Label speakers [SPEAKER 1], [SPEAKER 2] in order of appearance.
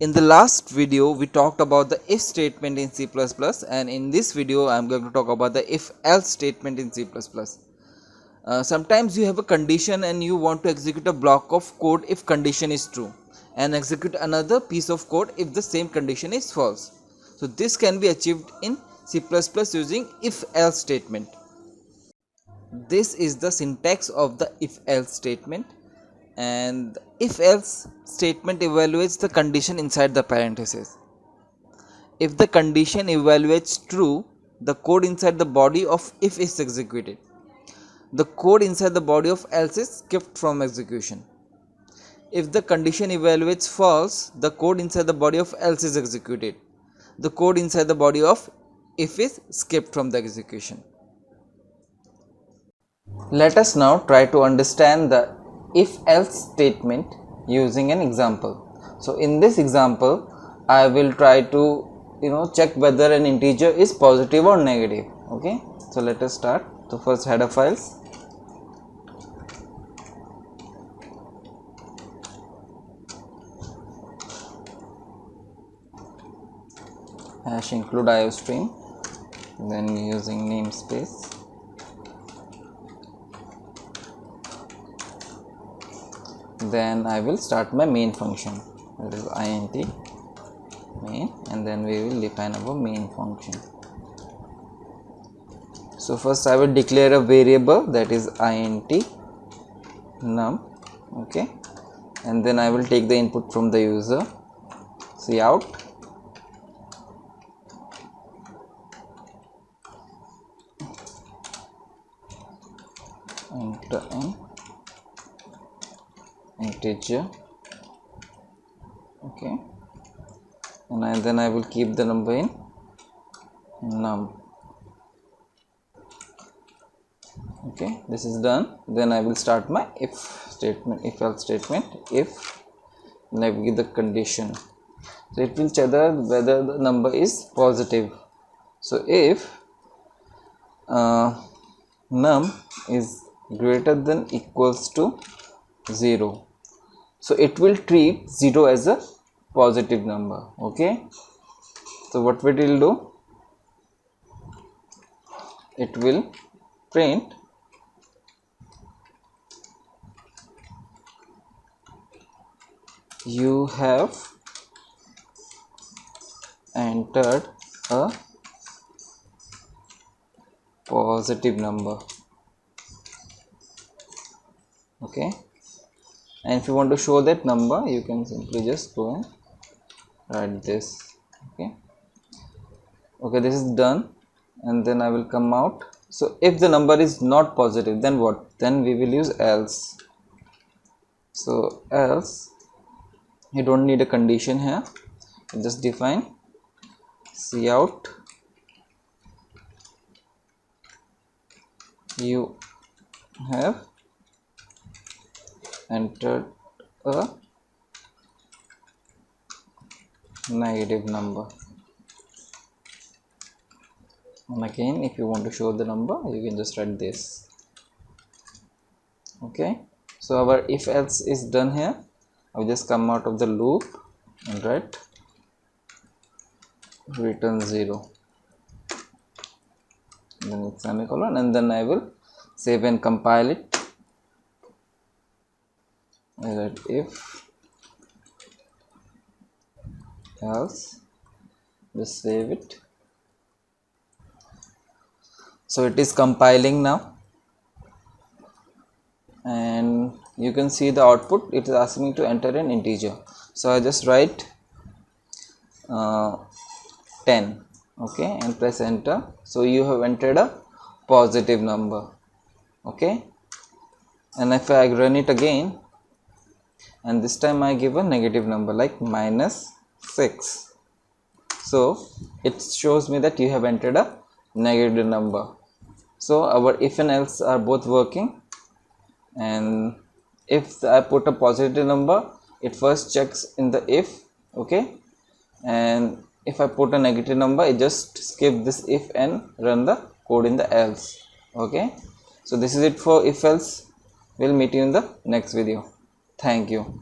[SPEAKER 1] In the last video we talked about the if statement in C++, and in this video I am going to talk about the if else statement in C++. Sometimes you have a condition and you want to execute a block of code if condition is true, and execute another piece of code if the same condition is false. So this can be achieved in C++ using if else statement. This is the syntax of the if else statement, and if else statement evaluates the condition inside the parenthesis. If the condition evaluates true, the code inside the body of if is executed. The code inside the body of else is skipped from execution. If the condition evaluates false, the code inside the body of else is executed. The code inside the body of if is skipped from the execution. Let us now try to understand the if else statement using an example. So in this example I will try to check whether an integer is positive or negative. Okay, so let us start. So first, header files, hash include iostream, then using namespace, then I will start my main function, that is int main, and then we will define our main function. So first I will declare a variable, that is int num. Okay, and then I will take the input from the user, cout, enter an integer. Okay, and then I will keep the number in num. Okay, this is done. Then I will start my if statement, if else statement. If, and I will give the condition, so it will check whether the number is positive. So if num is greater than equals to 0, so it will treat 0 as a positive number. Okay, so what it will do, it will print you have entered a positive number. Okay, and if you want to show that number, you can simply just go and write this. Okay, this is done, and then I will come out. So if the number is not positive, then what? Then we will use else. So else, you don't need a condition here, you just define cout you have entered a negative number. And again, if you want to show the number, you can just write this. Okay, so our if else is done here. I'll just come out of the loop and write return 0, then it's semicolon, and then I will save and compile it. I write if else, just save it. So it is compiling now, and you can see the output. It is asking me to enter an integer, so I just write 10. Okay, and press enter. So you have entered a positive number. Okay, and if I run it again, and this time I give a negative number like -6, so it shows me that you have entered a negative number. So our if and else are both working, and if I put a positive number, it first checks in the if. Okay, and if I put a negative number, it just skip this if and run the code in the else. Okay, so this is it for if else. We'll meet you in the next video. Thank you.